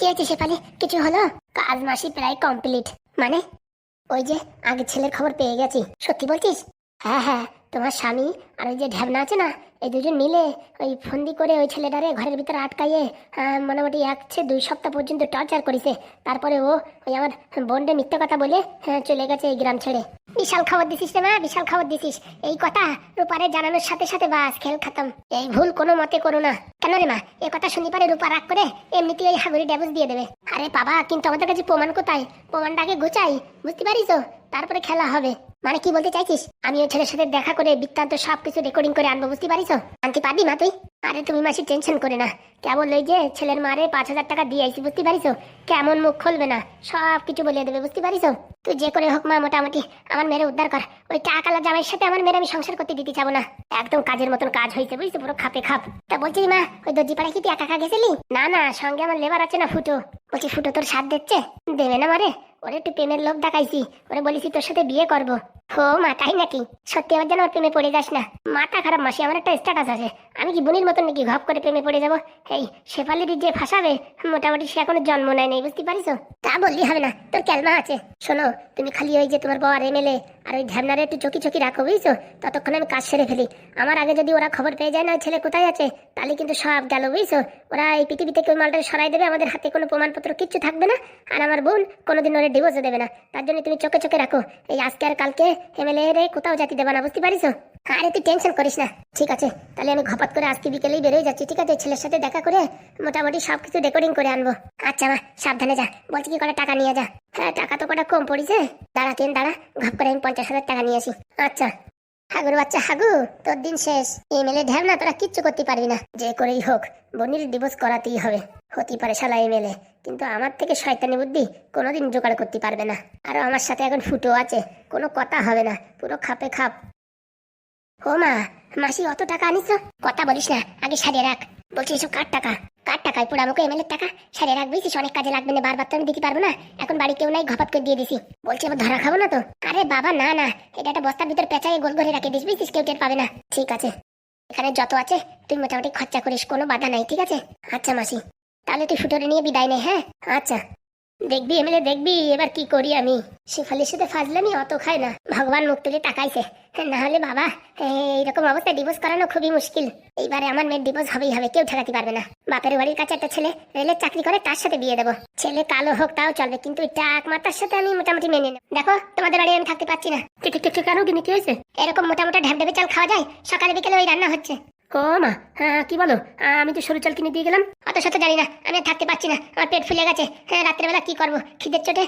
কি হয়েছে শেফালি, কিছু হলো? কাজ মাসি প্রায় কমপ্লিট। মানে ওই যে আগের ছেলের খবর পেয়ে গেছি। সত্যি বলছিস? হ্যাঁ হ্যাঁ, তোমার স্বামী আর ওই যে ঢ্যাবনা আছে না, এই দুজন মিলে ওই ফন্দি করে ওই ছেলেটারে ঘরের ভিতরে আটকাইয়ে মোটামুটি 1 থেকে 2 সপ্তাহ পর্যন্ত টর্চার করেছে। তারপরে ও ওই আমার বোনকে মিথ্যে কথা বলে চলে গেছে এই গ্রাম ছেড়ে। বিশাল খবর দিছিস রে মা, বিশাল খবর দিছিস। এই কথা রূপারে জানানোর সাথে সাথে বাস খেল খতম। এই ভুল কোনো মতে করো না। কেন রে মা, এ কথা শুনতে পারে রূপা রাগ করে এমনিতেই ওই হাগুড়ি ড্যাবুস দিয়ে দেবে। আরে বাবা, কিন্তু আমাদের কাছে প্রমাণ কোথায়? প্রমাণটাকে গোছাই, বুঝতে পারিস? তারপরে খেলা হবে। মানে কি বলতে চাইছিস? আমি ওই ছেলের সাথে দেখা করে বৃত্তান্ত সবকিছু রেকর্ডিং করে আনবো, বুঝতে পারিস? আনতে পারবি মা তুই? আরে তুমি মাসি টেনশন করে না, কেবল ওই যে ছেলের মারে 5,000 টাকা দিয়ে আইছি, বুঝতে পারিস? কেমন মুখ খুলবে না, সব কিছু বলে দেবে, বুঝতে পারিস? তুই যে করে হোক মা মোটামুটি আমার মেয়ের উদ্ধার কর। ওই টাকালা জামাইয়ের সাথে আমার মেয়ের আমি সংসার করতে দিতে চাবো না। একদম কাজের মতন কাজ হয়েছে, বুঝছো, পুরো খাপে খাপ। তা বলছি মা, ওই দর্জিপাড়ায় কি তুই একা একা গেছিলি? না না, সঙ্গে আমার লেবার আছে না, ফুটো। বলছি ফুটো তোর সাথ দিচ্ছে? দেবে না মারে, ওরে একটু প্রেমের লোক দেখাইছি, ওরে বলেছি তোর সাথে বিয়ে করবো। হো মা, তাই নাকি? সত্যি আবার যেন ওর প্রেমে পড়ে যাস না। মাথা খারাপ মাসি, আমার একটা স্ট্যাটাস আছে, আমি কি বুনির মতন নাকি ঘপ করে প্রেমে পড়ে যাবো? এই শেফালির যে ফাঁসাবে, মোটামুটি সে এখনো জন্ম নেয় নেই, বুঝতে পারিস? তা বললি হবে না, তোর ক্যালমা আছে। শোনো, তুমি খালি ওই যে তোমার বউ আর এমএলএ আর ওই ঢ্যাবনারে একটু চকি চকি রাখো, বুঝছো? ততক্ষণ আমি কাজ সেরে ফেলি। আমার আগে যদি ওরা খবর পেয়ে যায় না ওই ছেলে কোথায় আছে, তাহলে কিন্তু সব গেল, বুঝছো? ওরা এই পৃথিবী থেকে ওই মালটা সরাই দেবে, আমাদের হাতে কোনো প্রমাণপত্র কিচ্ছু থাকবে না। আর আমার বোন কোনোদিন ওরে ডিভোর্সও দেবে না। তার জন্য তুমি চোখে চোখে রাখো, এই আজকে আর কালকে এমএলএ রে কোথাও জাতি দেবে না, বুঝতে পারিস? আরে তুই টেনশন করিস না। ঠিক আছে, তাহলে আমি ঘপাত করে আজকে বিকেলেই বেরোয় যাচ্ছি, ঠিক আছে? ছেলের সাথে দেখা করে মোটামুটি সবকিছু রেকর্ডিং করে আনবো। আচ্ছা মা, সাবধানে যা। বলছি কি কটা টাকা নিয়ে যা। হ্যাঁ, টাকা তো কটা কম পড়িছে। দাঁড়া দাঁড়া, ঘপ করে আমি 50,000 টাকা নিয়ে আসি। আচ্ছা। হাগুর বাচ্চা হাগু, তোর দিন শেষ। এমএলএ ঢ্যাবনা, তোরা কিচ্ছু করতে পারবি না। যে করেই হোক বনির ডিভোর্স করাতেই হবে। হতে পারে শালা এমএলএ, কিন্তু আমার থেকে শয়তানি বুদ্ধি কোনোদিন জোগাড় করতে পারবে না। আর আমার সাথে এখন ফুটো আছে, কোনো কথা হবে না, পুরো খাপে খাপ। ও মা, মাসি অত টাকা আনিস? কথা বলিস না, আগে সারিয়ে রাখ। বলছি এসব কার টাকা? কার টাকায়? পুরো আমাকে এমএলএর টাকা সারিয়ে রাখ, বুঝছিস? অনেক কাজে লাগবে না, বারবার তো আমি দিতে পারবো না। এখন বাড়ি কেউ নাই, ঘপাত করে দিয়ে দিছি। বলছি আবার ধরা খাবো না তো? আরে বাবা না না, এটা একটা বস্তার ভিতর পেঁচাই গোল করে রাখে দিস, বুঝছিস? কেউ টের পাবে না। ঠিক আছে, এখানে যত আছে তুই মোটামুটি খরচা করিস, কোনো বাধা নাই, ঠিক আছে? আচ্ছা মাসি, তাহলে তুই ফুটোরে নিয়ে বিদায় নে। হ্যাঁ আচ্ছা। দেখবি এমএলএ, দেখবি এবার কি করি আমি। শেফালির সাথে ফাজলামি অত খায় না, ভগবান মুখ তুলে তাকাইছে। না হলে বাবা এইরকম অবস্থায় ডিভোর্স করানো খুবই মুশকিল। এইবারে আমার মেয়ের ডিভোর্স হবেই হবে, কেউ ঠেকাতে পারবে না। বাপের বাড়ির কাছে একটা ছেলে রেলের চাকরি করে, তার সাথে বিয়ে দেবো। ছেলে কালো হোক তাও চলবে, কিন্তু টাক মাতার সাথে আমি মোটামুটি মেনে নেব। দেখো তোমাদের বাড়ি আমি থাকতে পারছি না। ঠিক ঠিক ঠিক, কেন কি হয়েছে? এরকম মোটামুটি ঢ্যাবঢেবে চাল খাওয়া যায়? সকালে বিকেলে ওই রান্না হচ্ছে। ও মা, হ্যাঁ কি বলো? আমি তো সরু চাল কিনে দিয়ে গেলাম। অত শত জানি না, আমি আর থাকতে পারছি না, আমার পেট ফুলে গেছে। হ্যাঁ, রাত্রেবেলা কি করবো, খিদের চোটে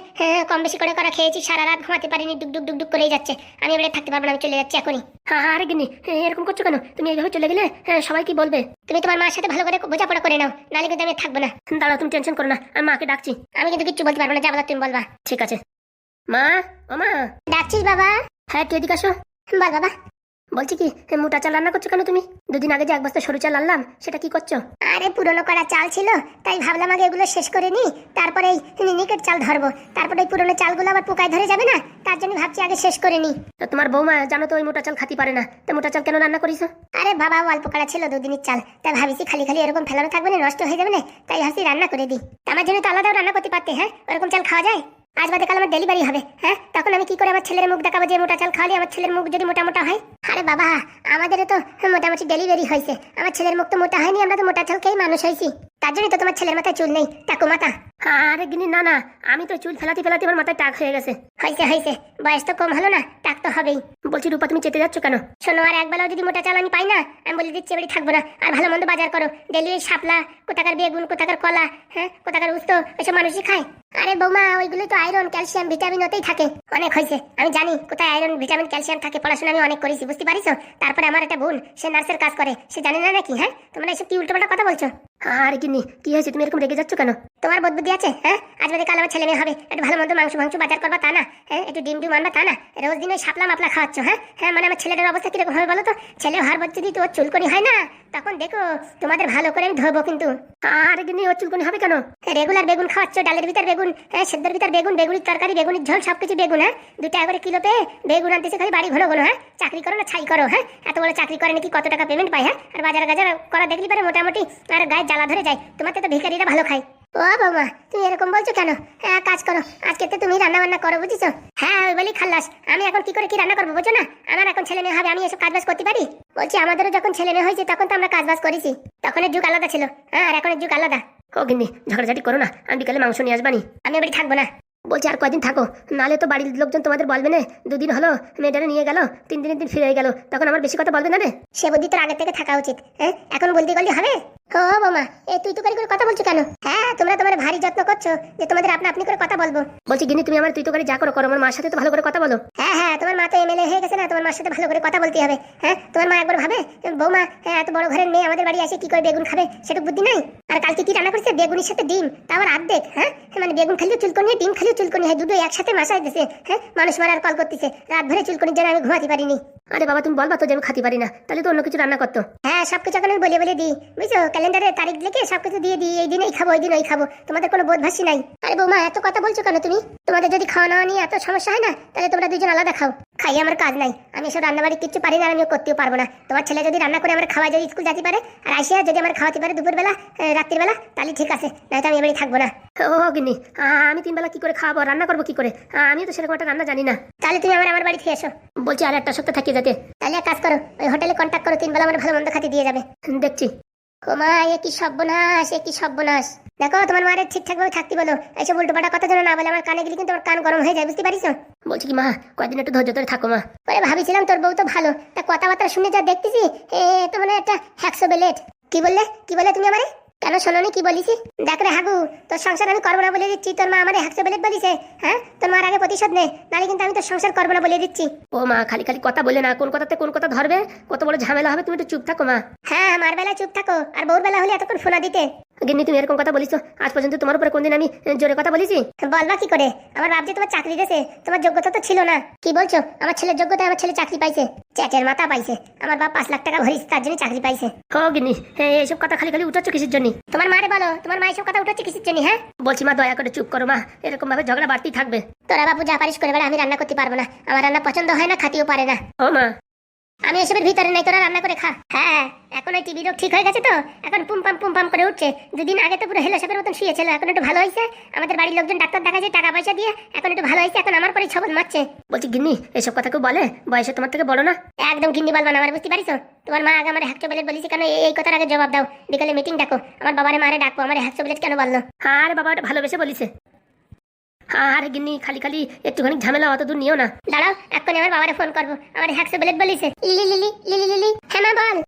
কম বেশি করে করা খেয়েছি, সারা রাত ঘুমাতে পারিনি, ডুক ডুক ডুক ডুক করেই যাচ্ছে। আমি এবারে থাকতে পারবো না, আমি চলে যাচ্ছি এখনই। হ্যাঁ আরে গিনি, এরকম করছো কেন? তুমি এইভাবে চলে গেলে সবাই কি বলবে? তুমি তোমার মার সাথে ভালো করে বোঝাপড়া করে নাও, নাহলে কিন্তু আমি থাকবো না। দাঁড়াও, তুমি টেনশন করো না, আমি মাকে ডাকছি। আমি কিন্তু কিচ্ছু বলতে পারবো না, যা বলার তুমি বলবা। ঠিক আছে মা। ও মা, ডাকছিস বাবা? হ্যাঁ তুই এদিকে আসো। বল বাবা। বলছি কি, মোটা চাল রান্না করছো কেন তুমি? দুদিন আগে যে 1 বস্তা সরু চাল আনলাম, সেটা কি করছো? আরে পুরনো করা চাল ছিল, তাই ভাবলাম আগে এগুলো শেষ করে নি, তারপরে এই মিনিকেট চাল ধরবো। তারপরে এই পুরনো চালগুলো আবার পোকায় ধরে যাবে না, তার জন্য ভাবছি আগে শেষ করে নি। তোমার বৌমা জানো তো ওই মোটা চাল খাতি পারে না, তো মোটা চাল কেন রান্না করিস? আরে বাবা, অল্প করা ছিল, 2 দিনের চাল, তাই ভাবিছি খালি খালি এরকম ফেলানো থাকবে না, নষ্ট হয়ে যাবে না, তাই ভাবছি রান্না করে দিই। আমার জন্য তো আলাদাও রান্না করতে পারতে। হ্যাঁ, ওরকম চাল খাওয়া যায়? আজ বাদে কাল আমার ডেলিভারি হবে। হ্যাঁ, তখন আমি কি করে আমার ছেলের মুখ দেখাবো যে মোটা চাল খাওয়ালে আমার ছেলের মুখ যদি মোটা মোটা হয়? আরে বাবা, আমাদেরও তো মোটামুটি ডেলিভারি হয়েছে, আমার ছেলের মুখ তো মোটা হয়নি, আমরা তো মোটা চাল খেয়ে মানুষ হয়েছি। তার জন্যই তো তোমার ছেলের মাথায় চুল নেই, টাকু মাথা। আরে গিনি না না, আমি তো চুল ফেলাতে ফেলাতে আমার মাথায় টাক হয়ে গেছে। হয়েছে হয়েছে, বয়স তো কম হলো না, টাক তো হবেই। বলছি রূপা, তুমি চেতে যাচ্ছ কেন? শোনো, আর একবেলাও যদি মোটা চাল আমি পাই না, আমি বলে দিচ্ছি বাড়ি থাকবো না। আর ভালো মন্দ বাজার করো, ডেলি শাপলা, কোথাকার বেগুন, কোথাকার কলা, হ্যাঁ কোথাকার উস্তো, এসব মানুষই খায়। আরে বৌমা, ওইগুলোই তো আয়রন, ক্যালসিয়াম, ভিটামিন ওতেই থাকে। অনেক হয়েছে, আমি জানি কোথায় আয়রন, ভিটামিন, ক্যালসিয়াম থাকে, পড়াশোনা আমি অনেক করেছি, বুঝতে পারিস? তারপরে আমার একটা বোন, সে নার্সের কাজ করে, সে জানে না নাকি? হ্যাঁ, তোমরা এসব কি উল্টোপাল্টা কথা বলছো? আর কি হয়েছে, তুমি এরকম রেগে যাচ্ছ কেন? তোমার বুদ্ধি আছে? হ্যাঁ, আজ বাদে কাল আমার ছেলে মেয়ে হবে, একটু ভালো মন্দ মাংস মাংস বাজার করবা তা না? হ্যাঁ, একটু ডিম ডিম আনবা তা না? রোজ দিন ওই শাপলা মাপলা খাওয়াচ্ছ। হ্যাঁ হ্যাঁ, মানে আমার ছেলেটার অবস্থা কিরকম হবে বলো তো? ছেলে হওয়ার পর যদি তোর চুলকনি হয় না, তখন দেখো তোমাদের ভালো করে আমি ধরবো কিন্তু। আর গিনি, ওর চুলকনি হবে কেন? রেগুলার বেগুন খাওয়াচ্ছ, ডালের ভিতর বেগুন, হ্যাঁ সেদ্ধর ভিতর বেগুন, বেগুনের তরকারি, বেগুনের ঝোল, সবকিছু বেগুন। হ্যাঁ, 2 টাকা করে কিলো পেয়ে বেগুন আনতেছে খালি বাড়ি ঘন ঘন। হ্যাঁ, চাকরি করো না ছাই করো? হ্যাঁ, এত বড় চাকরি করে নাকি কত টাকা পেমেন্ট পায়? হ্যাঁ, আর বাজার গাজার করা দেখলি পারে মোটামুটি আর গায়ে জ্বালা ধরে যায়। তোমার তো ভিখারিরা ভালো খায়। ও বৌমা, তুমি এরকম বলছো কেন? হ্যাঁ, কাজ করো, আজকে তো তুমি রান্না বান্না করো, বুঝিছো? হ্যাঁ, ওই বলি খাল্লাস। আমি এখন কি করে কি রান্না করবো বুঝছো না? আমার এখন ছেলে মেয়ে হবে, আমি এসব কাজবাজ করতে পারি? বলছি আমাদেরও যখন ছেলে মেয়ে হয়েছে তখন তো আমরা কাজবাজ করেছি, তখনের যুগ আলাদা ছিল। হ্যাঁ, আর এখনের যুগ আলাদা। ও গিন্নি, ঝগড়াঝাটি করো না, আমি বিকালে মাংস নিয়ে আসবানি। আমি বাড়ি থাকবো না। বলছি আর কয়দিন থাকো, নালে তো বাড়ির লোকজন তোমাদের বলবে না। দুদিন হলো মেয়েটারে নিয়ে গেল, তিন দিন ফিরে গেল, তখন আমার বেশি কথা বলবে না রে। সে বুদ্ধি তোর আগে থেকে থাকা উচিত। হ্যাঁ, এখন বলতে গেলে হবে? ও বৌমা, এই তুই তো করে কথা বলছো কেন? হ্যাঁ, তোমরা তোমার ভারী যত্ন করছো যে তোমাদের আপনা আপনি করে কথা বলবো। বলছি গিনি, তুমি আমার তুই তো করে যা করো করো, আমার মার সাথে তো ভালো করে কথা বলো। হ্যাঁ হ্যাঁ, তোমার মা তো এমএলএ হয়ে গেছে না, তোমার মার সাথে ভালো করে কথা বলতে হবে। হ্যাঁ, তোমার মা একবার ভাবে বৌমা এত বড় ঘরের মেয়ে আমাদের বাড়ি আসে কি করে বেগুন খাবে, সেটুকু বুদ্ধি নাই। আর কালকে কি রান্না করেছে? বেগুনের সাথে ডিম, তা আবার অর্ধেক। হ্যাঁ, মানে বেগুন খালিও চুলকনি, ডিম খালিও চুলকনি, হয় দুটো একসাথে মাসায় দিছে। হ্যাঁ, মানুষ মারার কল করতেছে, রাত ভরে চুলকনির জন্য আমি ঘুমাতে পারিনি। আরে বাবা, তুমি বলবা তো যে আমি খাতে পারি না, তাহলে তো অন্য কিছু রান্না করতো। হ্যাঁ, সবকিছু এখন আমি বলে দিই, বুঝছো? ক্যালেন্ডারে তারিখ লিখে সবকিছু দিয়ে দিই, এই দিন এই খাবো, ওই দিন ওই খাবো। তোমাদের কোনো বোধভাসী নাই। আরে বৌমা, এত কথা বলছো কেন তুমি? তোমাদের যদি খাওয়া নাওয়া নিয়ে এত সমস্যা হয় না, তাহলে তোমরা দুজন আলাদা খাও। খাই আমার কাজ নাই, আমি এসব রান্নাবাড়ি কিচ্ছু পারি না, আমিও করতেও পারবো না। তোমার ছেলে যদি রান্না করে আমার খাওয়া, যদি স্কুল যেতে পারে আর আসিয়া যদি আমার খাওয়াতে পারে দুপুরবেলা রাত্রির বেলা, তাহলে ঠিক আছে, নয়তো আমি এবারে থাকবো না। ও গিন্নি, আমি 3 বেলা কি করে খাওয়াবো, রান্না করবো কি করে? আমিও তো সেরকম একটা রান্না জানি না। তাহলে তুমি আমার বাড়ি থেকে এসো। বলছি আর একটা সপ্তাহ থাকিয়ে যেতে। তাহলে এক কাজ করো, ওই হোটেলে কন্ট্যাক্ট করো, 3 বেলা আমার ভালো মন্দ খাতে দিয়ে যাবে। দেখছি। ওমা, এ কি সর্বনাশ, এ কি সর্বনাশ! দেখো, তোমার মায়ের ঠিকঠাক ভাবে থাকতে বলো, এইসব উল্টোপাল্টা কথা যেন না বলে। আমার কানে গেলে কিন্তু আমার কান গরম হয়ে যায়, বুঝতে পারিস? বলছি কি মা, কয়েকদিন একটু ধৈর্য ধরে থাকো মা। পরে ভাবিছিলাম তোর বউ তো ভালো, তা কথাবার্তা শুনে যা দেখতেছি তো মানে একটা হ্যাকসো বেলেট। কি বললে তুমি আমারে? কেন শোনোনি কি বলিছি? দেখ রে হাগু, তোর সংসার আমি করবো না বলে দিচ্ছি। তোর মা আমারে হ্যাকসো বেলেট বলিছে। হ্যাঁ, তোর মার আগে প্রতিশোধ নে, নাহলে কিন্তু আমি তোর সংসার করবো না বলে দিচ্ছি। ও মা, খালি খালি কথা বলে না, কোন কথাতে কোন কথা ধরবে, কত বড় ঝামেলা হবে। তুমি একটু চুপ থাকো মা। হ্যাঁ, আমার বেলা চুপ থাকো, আর বউর বেলা হলে এতক্ষণ ফোনা দিতে। গিন্নি, তুমি এরকম কথা বলিস? আজ পর্যন্ত তোমার উপরে কোনদিন আমি জোরে কথা বলেছি? বলবা কি করে? আমার বাপ যে তোমার চাকরি দিয়েছে, তোমার যোগ্যতা তো ছিল না। কি বলছো? আমার ছেলের যোগ্যতা, আমার ছেলে চাকরি পাইছে, চ্যাটের মাথা পাইছে। আমার বাপ 5 লাখ টাকা ভরিস, তার জন্য চাকরি পাইছে। ও গিন্নি, এইসব কথা খালি খালি উঠাচ্ছ কিসের জন্য? তোমার মারে বলো, তোমার মা এইসব কথা উঠাচ্ছে কিসের জন্য? হ্যাঁ, বলছি মা, দয়া করে চুপ করো মা, এরকম ভাবে ঝগড়া বাড়তেই থাকবে। তোরা বাবু যা পারিস করে বেড়া, আমি রান্না করতে পারবো না, আমার রান্না পছন্দ হয় না, খাতিও পারে না। ও মা, আমি এসবের ভিতরে নাই, তোরা রান্না করে খা। হ্যাঁ, এখন ওই টিভি রোগ ঠিক হয়ে গেছে তো, এখন পুম পাম করে উঠছে। 2 দিন আগে তো পুরো হেলাসাপের মতন শুয়েছিল, এখন একটু ভালো হয়েছে। আমাদের বাড়ির লোকজন ডাক্তার দেখাচ্ছে টাকা পয়সা দিয়ে, এখন একটু ভালো হয়েছে, এখন আমার পরে ছবল মারছে। বলছি গিন্নি, এসব কথা কেউ বলে? বয়সে তোমার থেকে বড় না। একদম গিন্নি বলবা না, আমার বুঝতে পারিস? তোমার মা আগে আমার হ্যাকসো বেলেট বলেছি কেন, এই কথার আগে জবাব দাও। বিকালে মিটিং ডাকো, আমার বাবারে মারে ডাকবো, আমার হ্যাকসো বেলেট কেন বললো? আরে বাবা, ওটা ভালোবেসে বলিছে। আরে গিন্নি, খালি খালি একটুখানি ঝামেলা, অত দূর নিও না। দাঁড়াও, এক্ষুনি আমার বাবারে ফোন করবো। আমার হ্যাকসো বেলেট বলিছে। লিলি। হ্যাঁ মা, বল।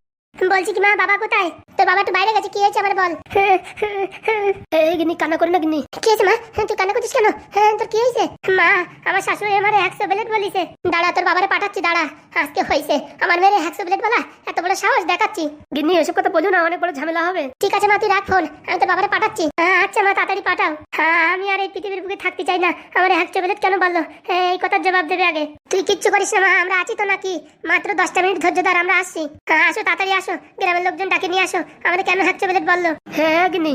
বলছি কি মা, বাবা কোথায়? তোর বাবা তো বাইরে গেছে, কি হয়েছে আমার বল। এই গিন্নি, কান্না করি না গিন্নি। কি হয়েছে মা? তুই কান্না করছিস কেন? হ্যাঁ, তোর কি হয়েছে? মা, আমার শাশুড়ি আমার হ্যাকসো বেলেট বলিছে। দাঁড়া, তোর বাবারে পাঠাচ্ছি, দাঁড়া। আজকে হয়েছে, আমার মেয়ের হ্যাকসো বেলেট বলা এত বড় সাহস দেখাচ্ছি। গিন্নি, এসব কথা বলো না, অনেক বড় ঝামেলা হবে। ঠিক আছে মা, তুই রাখ ফোন, আমি তোর বাবারে পাঠাচ্ছি। আচ্ছা মা, তাড়াতাড়ি পাঠাও। হ্যাঁ, আমি আর এই পৃথিবীর বুকে থাকতে চাই না। আমার হ্যাকসো বেলেট কেন বললো, এই কথার জবাব দেবে আগে। তুই কিচ্ছু করিস না মা, আমরা আছি তো নাকি? মাত্র 10টা মিনিট ধৈর্য ধর, আমরা আসছি। হ্যাঁ, আসো তাড়াতাড়ি আসো, গ্রামের লোকজন ডাকে নিয়ে আসো। আমাদের কেন হ্যাকসো বেলেট বললো? হ্যাঁ গিন্নি,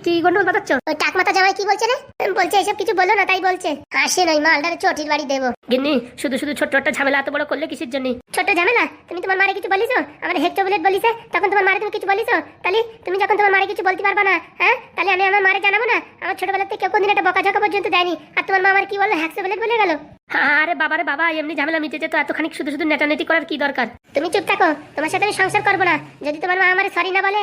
কি গন্ডগোল বাতাচ্ছ? ওই টাকমাতা জামাই কি বলছে রে? বলছে এসব কিছু বলো না, তাই বলছে। আসে নয়, মালটারে চটির বাড়ি দেবো। গিন্নি, শুধু ছোট্ট একটা ঝামেলা এত বড় করলে কিসের জন্য? ছোট ঝামেলা? তুমি তোমার মারে কিছু বলিছো? আমার হ্যাকসো বেলেট বলিছে, তখন তোমার মারে তুমি কিছু বলিছো? তাহলে তুমি যখন তোমার মারে কিছু বলতে পারবা না, হ্যাঁ, তাহলে আমি আমার মারে জানাবো না? আমার ছোটবেলা থেকে কেউ কোনদিন একটা বকাঝকা পর্যন্ত দেয়নি, আর তোমার মা আমার কি বললো, হ্যাকসো বেলেট বলে গেল। আরে বাবারে বাবা, এমনি ঝামেলা মিটে যেত, এতখানি শুধু নেটানেটি করার কি দরকার? তুমি চুপ থাকো, তোমার সাথে আমি সংসার করবো না। যদি তোমার মা আমার সরি না বলে,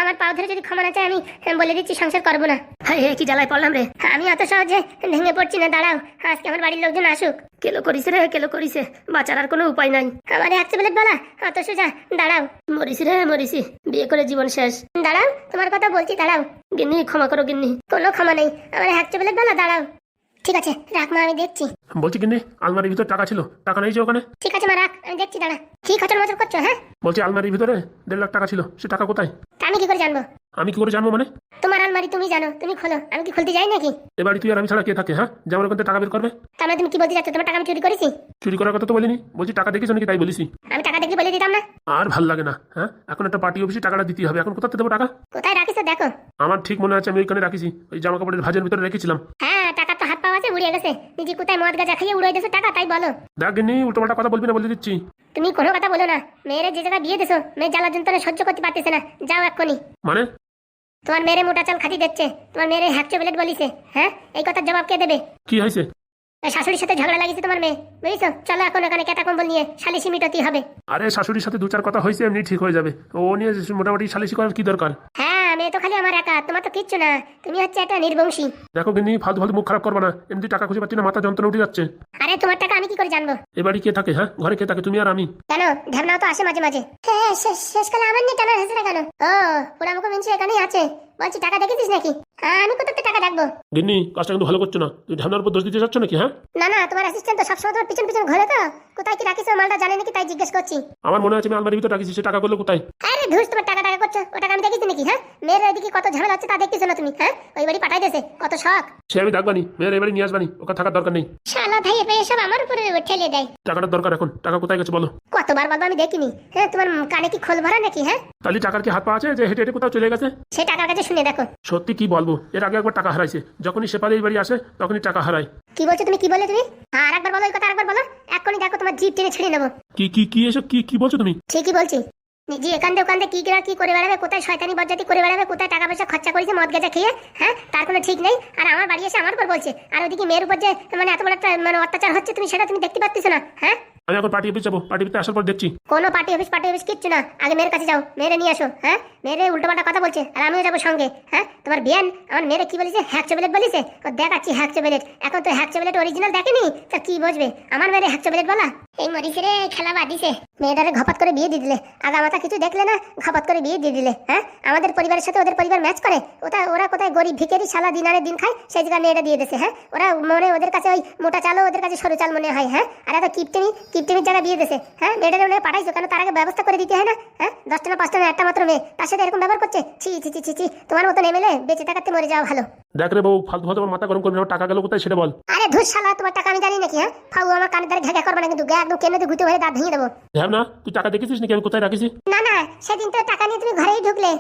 আমার পাও ধরে যদি ক্ষমা না চায়, আমি বলে দিচ্ছি সংসার করবো না। হ্যাঁ, কি জ্বালায় পড়লাম রে। আমি অত সহজে ভেঙে পড়ছি না, দাঁড়াও, আজকে আমার বাড়ির লোকজন আসুক। কেলো করিছে, বাঁচার আর কোনো উপায় নাই। আমার হ্যাকসো বেলেট বলা অত সোজা? দাঁড়াও। মরিছি, বিয়ে করে জীবন শেষ। দাঁড়াও, তোমার কথা বলছি, দাঁড়াও। গিন্নি, ক্ষমা করো গিন্নি। কোনো ক্ষমা নেই, আমার হ্যাকসো বেলেট বলা, দাঁড়াও। ঠিক আছে, রাখ মা, আমি দেখছি। বলছি গিন্নি, আলমারির ভিতর টাকা ছিল, টাকা নেই যে ওখানে? ঠিক আছে মা, রাখ, আমি দেখছি, দাঁড়া। কি খচর মচর করছো? হ্যাঁ, বলছি আলমারির ভিতরে 1.5 লাখ টাকা ছিল, সে টাকা কোথায়? তা আমি কি করে জানবো? আমি কি করে জানবো মানে? তোমার আলমারি তুমি জানো, তুমি খোলো, আমি কি খুলতে যাই নাকি? এবারে তুই আর আমি ছাড়া কে থাকে? হ্যাঁ, যেমন ওখান থেকে টাকা বের করবে। তার মানে তুমি কি বলতে চাচ্ছ, তোমার টাকা আমি চুরি করেছি? চুরি করার কথা তো বলিনি, বলছি টাকা দেখেছো নাকি তাই বলিসি। আমি টাকা দেখলে বলে দিতাম না? আর ভাল লাগে না। হ্যাঁ, এখন একটা পার্টি অফিসে টাকাটা দিতে হবে, এখন কোথাতে দেবো টাকা? কোথায় রাখিস দেখো। আমার ঠিক মনে আছে, আমি ওইখানে রাখিছি, ওই জামা কাপড়ের ভাজের ভিতরে রেখেছিলাম। হ্যাঁ, টাকা তো হাত পাওয়া আছে, উড়িয়ে গেছে। নিজে কোথায় মদ গাঁজা খাইয়ে উড়িয়ে দিয়েছো টাকা, তাই বলো। দেখ গিন্নি, উল্টোপাল্টা কথা বলবি না, বলে দিচ্ছি। তুমি কোনো কথা বলো না। মেয়েরা যে জায়গায় বিয়ে দিছো, মেয়ে জ্বালা যন্ত্রণা সহ্য করতে পারতেছে না, যাও এক্ষুনি। মানে তোমার মেয়েরে মোটা চাল খাতি দিচ্ছে, তোমার মেয়েরে হ্যাকচো প্লেট বলিছে। হ্যাঁ, এই কথার জবাব কে দেবে? কি হয়েছে? এই শাশুড়ির সাথে ঝগড়া লাগিয়েছে তোমার মেয়ে, বুঝছো? চলো এখন এখানে কেতা কম্বল নিয়ে সালিশি মিটাতেই হবে। আরে শাশুড়ির সাথে দু চার কথা হয়েছে, এমনি ঠিক হয়ে যাবে। ও নিয়ে মোটামুটি সালিশি করার কি দরকার? হ্যাঁ, মেয়ে তো খালি আমার একা, তোমার তো কিচ্ছু না, তুমি হচ্ছে একটা নির্বংশী। দেখো কিন্তু ফালতু ফালতু মুখ খারাপ করবে না, এমনি টাকা খুঁজে পাচ্ছি না, মাথা যন্ত্রণা উঠে যাচ্ছে। আরে তোমার টাকা আমি কি করে জানবো? এবারে কে থাকে? হ্যাঁ, ঘরে কে থাকে? তুমি আর আমি। কেন, ঢ্যাবনাও তো আসে মাঝে মাঝে। হ্যাঁ, শেষকালে আমার নিয়ে টানা হেসে কেন? ও, পোড়ামুখো মিনছি এখানেই আছে। বলছি টাকা দেখেছিস নাকি? আমি কোথাতে টাকা দেখবো? গিন্নি, কাজটা কিন্তু ভালো করছো না। তুমি ঢ্যামনার উপর দোষ দিতে চাচ্ছ নাকি? হ্যাঁ, না না, তোমার অ্যাসিস্ট্যান্ট তো সবসময় তোমার পিছন পিছন ঘোরে, তো কোথায় কি রাখিস মালটা জানে নাকি তাই জিজ্ঞেস করছি। আমার মনে আছে আমি আলমারির ভিতরে রাখিছি, সে টাকাগুলো কোথায়? আরে ধুস, তোমার টাকা টাকা করছো, ও টাকা আমি দেখেছি নাকি? হ্যাঁ, মেয়ের এদিকে কত ঝামেলা হচ্ছে তা দেখতেছো না তুমি? হ্যাঁ, ওই বাড়ি পাঠাই দিয়েছে, কত শখ। সে আমি দেখবানি, মেয়ের এবারে নিয়ে আসবানি, ওকে থাকার দরকার নেই। শালা ভাই এবার সব আমার উপরে ঠেলে দেয়। টাকাটার দরকার এখন, টাকা কোথায় গেছে বলো? কতবার বলবো আমি দেখিনি? হ্যাঁ, তোমার কানে কি খোল ভরা নাকি? হ্যাঁ, তাহলে টাকার কি হাত পা আছে যে হেঁটে হেঁটে কোথাও চলে গেছে? সে টাকার কাছে শুনে দেখো। সত্যি কি বলবো, এর আগে একবার টাকা হারাইছে, যখনই শেফালি এই বাড়ি আসে তখনই টাকা হারায়। কি বলছো তুমি? কি বলে তুমি? হ্যাঁ, আরেকবার বলো, ওই কথা আরেকবার বলো। এক্ষুনি দেখো তোমার জিভ টেনে ছিঁড়ে নেবো। কি কি কি এসব কি কি বলছো তুমি? ঠিকই বলছি। নিজে এখান থেকে ওখান থেকে কি করে বেড়াবে, কোথায় শয়তানি বজ্জাতি করে বেড়াবে, কোথায় টাকা পয়সা খরচা করেছে মদ গেজা খেয়ে। হ্যাঁ, তার কোনো ঠিক নেই। আর আমার বাড়ি এসে আমার উপর বলছে, আর ওদিকে মেয়ের উপর যে মানে এত বড় একটা মানে অত্যাচার হচ্ছে, তুমি সেটা তুমি দেখতে পাচ্ছ না? হ্যাঁ, আমি এখন পার্টি অফিস যাবো, পার্টি অফিসে আসার পর দেখছি। কোনো পার্টি অফিস কিচ্ছু না, আগে মেয়ের কাছে যাও, মেয়েরে নিয়ে আসো। হ্যাঁ, মেয়েরে উল্টোপাল্টা কথা বলছে আর আমিও যাবো সঙ্গে। হ্যাঁ, তোমার বিয়ান আমার মেয়েরে কি বলেছে? হ্যাকচো প্লেট বলিছে। ও দেখাচ্ছি হ্যাকচো প্লেট। এখন তো হ্যাকচো প্লেট অরিজিনাল দেখেনি, তা কি বুঝবে আমার মেয়েরে হ্যাকচো প্লেট বলা? এই মরিছে রে, খেলা বাদিছে। মেয়েটারে ঘপাত করে বিয়ে দিয়ে দিলে, আগামাথা কিছু দেখলে না, ঘপাত করে বিয়ে দিয়ে দিলে। হ্যাঁ, আমাদের পরিবারের সাথে ওদের পরিবার ম্যাচ করে? ওরা কোথায় গরিব ভিখারি শালা দিন আনে দিন খায়, সেই জায়গায় মেয়েটা দিয়ে দিয়েছে। হ্যাঁ, ওরা মনে ওদের কাছে ওই মোটা চালও ওদের কাছে সরু চাল মনে হয়। হ্যাঁ, আর এত কিপটেমির জায়গায় বিয়ে দিয়েছে। হ্যাঁ, মেয়েটারে ওনে পাঠাইছো কেন? তার আগে ব্যবস্থা করে দিতে হয় না? হ্যাঁ, 10টা না 5টা না একটা মাত্র মেয়ে, তার সাথে এরকম ব্যবহার করছে। ছি ছি ছি ছি, তোমার মতন এমএলএ বেঁচে থাকাতে মরে যাওয়া ভালো। দেখ রে বউ, ফালতু ফালতু আমার মাথা গরম করবি না, আমার টাকা গেল কোথায় সেটা বল। আরে ধুস শালা, তোমার টাকা আমি জানি নাকি? হ্যাঁ, ফাউ আমার কানের ধারে ঘেঘা করবে না কিন্তু, একদম কেন্দ্রে ঘুরতে হয়ে দাঁত ভেঙে দেবো। ঢ্যামনা, তুই টাকা দেখেছিস নাকি আমি কোথায় রাখিছি? না না, সেদিন তো টাকা নিয়ে তুমি ঘরে ঢুকলে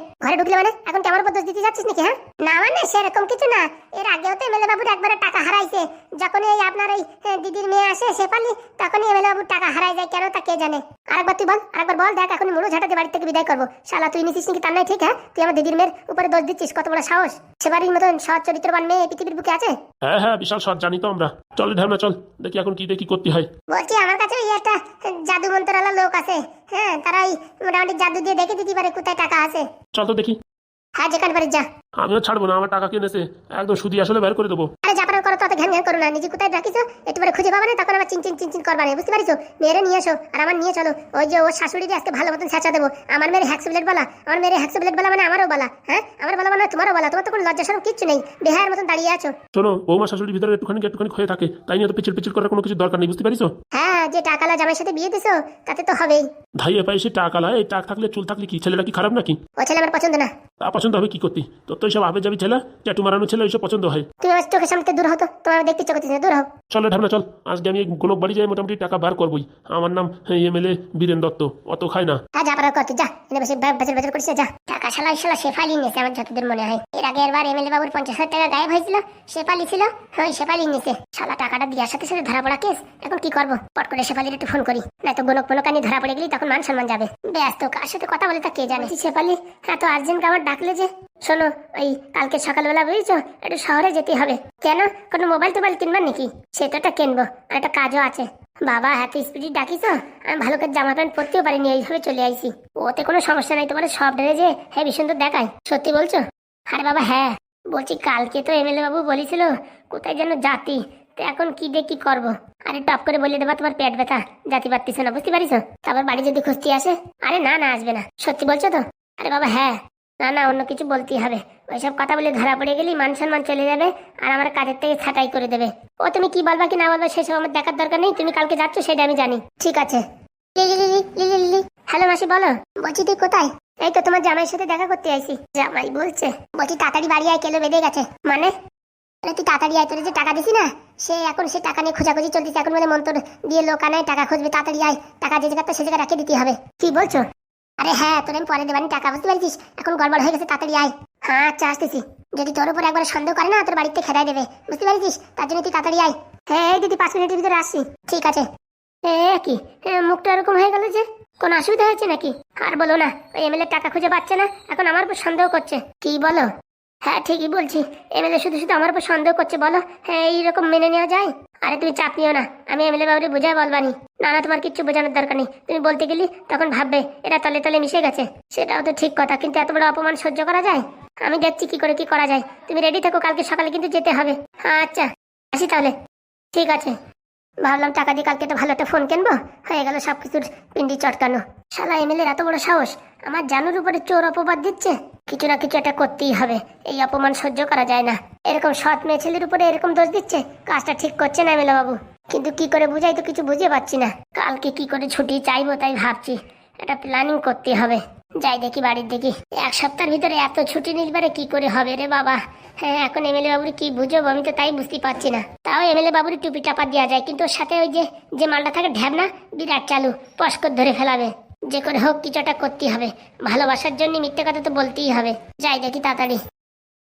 মানে এখন কেমন উপর দোষ দিতে যাচ্ছিস নাকি? হ্যাঁ, না মানে সেরকম কিছু না। এর আগেও তো এমএলএ বাবুর একবারে টাকা হারাইছে, যখন এই আপনার এই দিদির মেয়ে আসে শেফালি, তখনই এমএলএ বাবুর টাকা হারাই যায়। কেন তা কে জানে? আরেকবার তুই বল, আরেকবার বল। দেখ এখন মুড়ো ঝাঁটাতে বাড়ি থেকে বিদায় করবো। শালা তুই নিছিস নাকি তার নাই ঠিক? হ্যাঁ, তুই আমার দিদির মেয়ের উপরে দোষ দিচ্ছিস, কত বড় সাহস! সে বাড়ির মতন সৎ চরিত্রবান মেয়ে পৃথিবীর বুকে আছে? হ্যাঁ হ্যাঁ, বিশাল সৎ, জানি তো আমরা। চল ঢ্যামনা চল, দেখি এখন কি দেখি করতে হয়। বলছি আমার কাছে ওই একটা জাদু মন্ত্রওয়ালা লোক আছে। হ্যাঁ, তারাই মোটামুটি জাদু দিয়ে দেখে দিতে পারে কোথায় টাকা আছে। চল তো দেখি। হ্যাঁ, যেখানে পারিস যা। আমিও ছাড়বো না, আমার টাকা কিনেছে একদম সুদি আসলে বের করে দেবো। আরে যা পারো করো, তো ঘ্যান ঘ্যান করো না। নিজে কোথায় রাখিছো একটু পরে খুঁজে পাবে না, তখন আবার চিনচিন করবা না, বুঝতে পারিছো? মেয়েরে নিয়ে এসো আর আমার নিয়ে চলো। ওই যে ওর শাশুড়িকে আজকে ভালো মতন ছাঁচা দেবো। আমার মেয়ের হ্যাকসো প্লেট বলা, আমার মেয়ের হ্যাকসো প্লেট বলা মানে আমারও বলা। হ্যাঁ, আমার বলা মানে তোমারও বলা। তোমার তো কোনো লজ্জা সরম কিচ্ছু নেই, বেহায়ের মতন দাঁড়িয়ে আছো। শোনো, বৌমা শাশুড়ির ভিতরে একটুখানি হয়ে থাকে, তাই নিয়ে তো পিছিয়ে করার কোনো কিছু দরকার নেই, বুঝতে পারিছো? হ্যাঁ, যে টাকালা জামাইয়ের সাথে বিয়ে দিছো তাতে তো হবেই। ধাইয়ে পায়ে সে টাকা লাই, টাক থাকলে চুল থাকলে কি ছেলেটা কি খারাপ নাকি? ও ছেলে আমার পছন্দ না। তা পছন্দ হবে কি করতি? তোর তো এইসব আবে যাবি ছেলে, ট্যাটু মারানো ছেলে, এইসব পছন্দ হয়। তুমি আমার চোখের সামনে দূর হতো, তোমার দেখতে ইচ্ছা করতেছে না, দূর হও। চল ঢামনা চল, আজকে আমি গোলক বাড়ি যাই, মোটামুটি টাকা বার করবোই। আমার নাম এমএলএ বীরেন দত্ত, অত খায় না। হ্যাঁ, যা পারো করতে যা, এনে বসে বেচার করিস যা। টাকা শালা শেফালি নিয়েছে আমার যতদূর মনে হয়। এর আগে এবার এমএলএ বাবুর 50,000 টাকা গায়েব হয়েছিল, শেফালি ছিল। ওই শেফালি নিয়েছে। শালা টাকাটা দেওয়ার সাথে সাথে ধরা পড়া কেস। এখন কি করবো? পট করে শেফালির একটু ফোন করি, নয়তো গোলক আনি ধরা পড়ে গেলি তখন মান সম্মান যাবে। ব্যস্ত, কার সাথে কথা বলে তা কে জানে। শেফালি এত আর্জেন্ট আমার ডাকলে যে। শোনো, ওই কালকে সকালবেলা বুঝছো একটু শহরে যেতে হবে। কেন, কোনো মোবাইল টোবাইল কিনবার নাকি? সেটা কিনবো, আর একটা কাজও আছে। বাবা এত স্পিডে ডাকিস, আমি ভালো করে জামা প্যান্ট পরতেও পারিনি, এইভাবে চলে আইছি। ওতে কোনো সমস্যা নাই, তোমার সব ড্রেসে হেবি সুন্দর দেখায়। সত্যি বলছো? আরে বাবা হ্যাঁ, বলছি কালকে তো এমএলএ বাবু বলেছিল কোথায় যেন জাতি, তো এখন কি দিয়ে কি করবো? আরে টপ করে বলে দেবা তোমার পেট ব্যথা, জাতি পারতিস না, বুঝতে পারিস? তারপর বাড়ি যদি খুঁজতে আসে। আরে না না, আসবে না। সত্যি বলছো তো? আরে বাবা হ্যাঁ, না না, অন্য কিছু বলতেই হবে। ওইসব কথা বলে ধরা পড়ে গেলি মান সম্মান চলে যাবে, আর আমার কাজের থেকে ছাঁটাই করে দেবে। ও তুমি কি বলবা কি না বলবা সেসব আমার দেখার দরকার নেই। তুমি কালকে যাচ্ছ সেটা আমি জানি। ঠিক আছে। হ্যালো মাসি, বলো। বলছি তুই কোথায়? এই তো তোমার জামাইয়ের সাথে দেখা করতে আইছি। জামাই বলছে? বলছি তাড়াতাড়ি বাড়ি আয়, কেলো বেঁধে গেছে। মানে? তুই তাড়াতাড়ি আয়, তোর যে টাকা দিছি না, এখন সে টাকা নিয়ে খোঁজাখুঁজি চলতেছে। এখন মানে মন্তর দিয়ে লোক আনায় টাকা খুঁজবে। তাড়াতাড়ি আয়, টাকা যে জায়গাতে সে জায়গায় রাখে দিতে হবে। কি বলছো? আরে হ্যাঁ, তোর আমি পরে দেবানি টাকা, বুঝতে পারছিস? এখন গড়বড় হয়ে গেছে, তাড়াতাড়ি আয়। হ্যাঁ আচ্ছা, আসতেছি। যদি তোর উপর একবার সন্দেহ করে না, তোর বাড়িতে খেদাই দেবে, বুঝতে পারছিস? তার জন্য তুই তাড়াতাড়ি আয়। হ্যাঁ এই দিদি, 5 মিনিটের ভিতরে আসছি। ঠিক আছে। কি মুখটা এরকম হয়ে গেল যে? কোনো অসুবিধা হয়েছে নাকি? আর বলো না, ওই এমএলএ টাকা খুঁজে পাচ্ছে না, এখন আমার উপর সন্দেহ করছে। কি বলো? হ্যাঁ ঠিকই বলছি, এমএলএ শুধু শুধু আমার উপর সন্দেহ করছে। বলো, হ্যাঁ এইরকম মেনে নেওয়া যায়? আরে তুমি চাপ নিও না, আমি এমএলএ বাবুরে বোঝাই বলবানি। না না, তোমার কিচ্ছু বোঝানোর দরকার নেই। তুমি বলতে গেলি তখন ভাববে এরা তলে তলে মিশে গেছে। সেটাও তো ঠিক কথা, কিন্তু এত বড় অপমান সহ্য করা যায়? আমি দেখছি কি করে কি করা যায়। তুমি রেডি থেকো, কালকে সকালে কিন্তু যেতে হবে। হ্যাঁ আচ্ছা, আসি তাহলে। ঠিক আছে। ভাবলাম টাকা দিয়ে কালকে তো ভালো একটা ফোন কিনবো, হয়ে গেল সবকিছুর পিন্ডি চটকানো। শালা এমএলএর এত বড় সাহস, আমার জানুর উপরে চোর অপবাদ দিচ্ছে। কিছু না কিছু একটা করতেই হবে, এই অপমান সহ্য করা যায় না। এরকম সৎ মেয়ে ছেলের উপরে এরকম দোষ দিচ্ছে, কাজটা ঠিক করছে না এমএলএ বাবু। কিন্তু কি করে বুঝাই তো কিছু বুঝে পাচ্ছি না। কালকে কি করে ছুটি চাইবো তাই ভাবছি, একটা প্ল্যানিং করতে হবে। যাই দেখি বাড়ির দেখি, এক সপ্তাহের ভিতরে এত ছুটি নিলবারে কি করে হবে রে বাবা। হ্যাঁ এখন এমএলএ বাবুর কি বুঝবো, আমি তো তাই বুঝতে পারছি না। তাও এমএলএ বাবুর টুপি টাপা দেওয়া যায়, কিন্তু ওর সাথে ওই যে যে মালটা থাকে ঢ্যাবনা, বিরাট চালু, পস্কর ধরে ফেলাবে। যে করে হোক কিছুটা করতেই হবে, ভালোবাসার জন্য মিথ্যে কথা তো বলতেই হবে। যাই দেখি তাড়াতাড়ি।